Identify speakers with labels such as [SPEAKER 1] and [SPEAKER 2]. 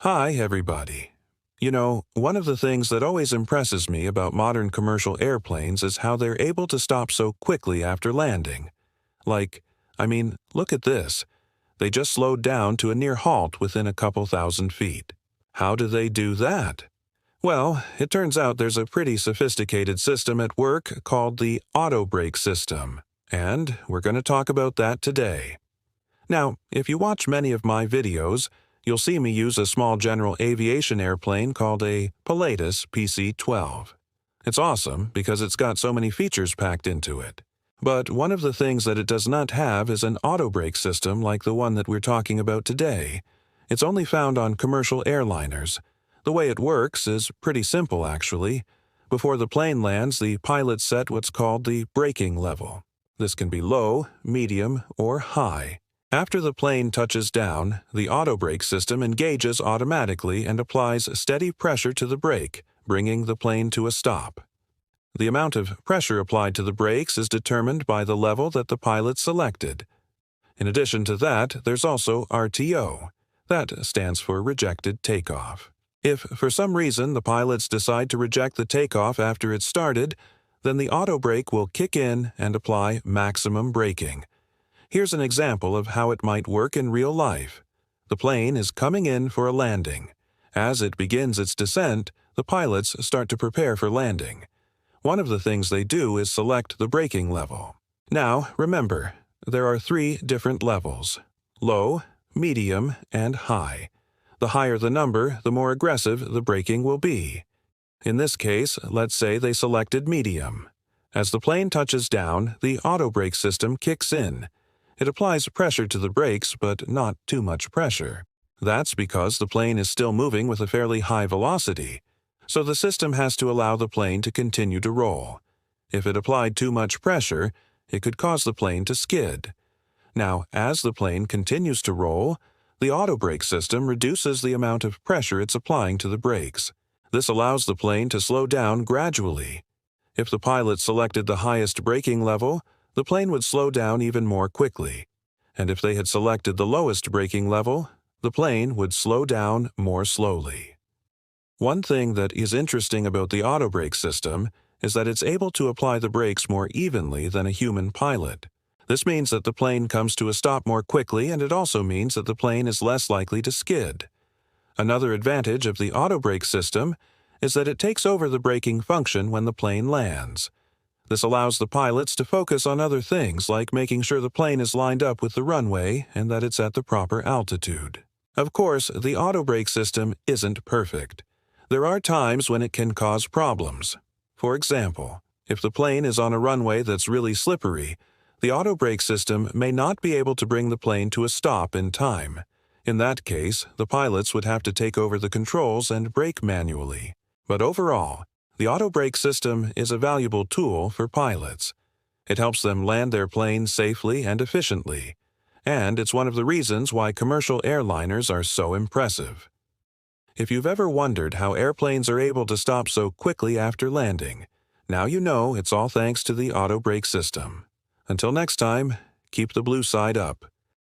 [SPEAKER 1] Hi, everybody. You know, one of the things that always impresses me about modern commercial airplanes is how they're able to stop so quickly after landing. Look at this. They just slowed down to a near halt within a couple thousand feet. How do they do that? Well, it turns out there's a pretty sophisticated system at work called the Autobrake System, and we're going to talk about that today. Now, if you watch many of my videos, you'll see me use a small general aviation airplane called a Pilatus PC-12. It's awesome because it's got so many features packed into it. But one of the things that it does not have is an autobrake system like the one that we're talking about today. It's only found on commercial airliners. The way it works is pretty simple, actually. Before the plane lands, the pilots set what's called the braking level. This can be low, medium, or high. After the plane touches down, the autobrake system engages automatically and applies steady pressure to the brake, bringing the plane to a stop. The amount of pressure applied to the brakes is determined by the level that the pilot selected. In addition to that, there's also RTO. That stands for rejected takeoff. If for some reason the pilots decide to reject the takeoff after it's started, then the autobrake will kick in and apply maximum braking. Here's an example of how it might work in real life. The plane is coming in for a landing. As it begins its descent, the pilots start to prepare for landing. One of the things they do is select the braking level. Now, remember, there are 3 different levels: low, medium, and high. The higher the number, the more aggressive the braking will be. In this case, let's say they selected medium. As the plane touches down, the autobrake system kicks in. It applies pressure to the brakes, but not too much pressure. That's because the plane is still moving with a fairly high velocity, so the system has to allow the plane to continue to roll. If it applied too much pressure, it could cause the plane to skid. Now, as the plane continues to roll, the autobrake system reduces the amount of pressure it's applying to the brakes. This allows the plane to slow down gradually. If the pilot selected the highest braking level, the plane would slow down even more quickly. And if they had selected the lowest braking level, the plane would slow down more slowly. One thing that is interesting about the autobrake system is that it's able to apply the brakes more evenly than a human pilot. This means that the plane comes to a stop more quickly, and it also means that the plane is less likely to skid. Another advantage of the autobrake system is that it takes over the braking function when the plane lands. This allows the pilots to focus on other things like making sure the plane is lined up with the runway and that it's at the proper altitude. Of course, the autobrake system isn't perfect. There are times when it can cause problems. For example, if the plane is on a runway that's really slippery, the autobrake system may not be able to bring the plane to a stop in time. In that case, the pilots would have to take over the controls and brake manually. But overall, the autobrake system is a valuable tool for pilots. It helps them land their planes safely and efficiently, and it's one of the reasons why commercial airliners are so impressive. If you've ever wondered how airplanes are able to stop so quickly after landing, now you know it's all thanks to the autobrake system. Until next time, keep the blue side up.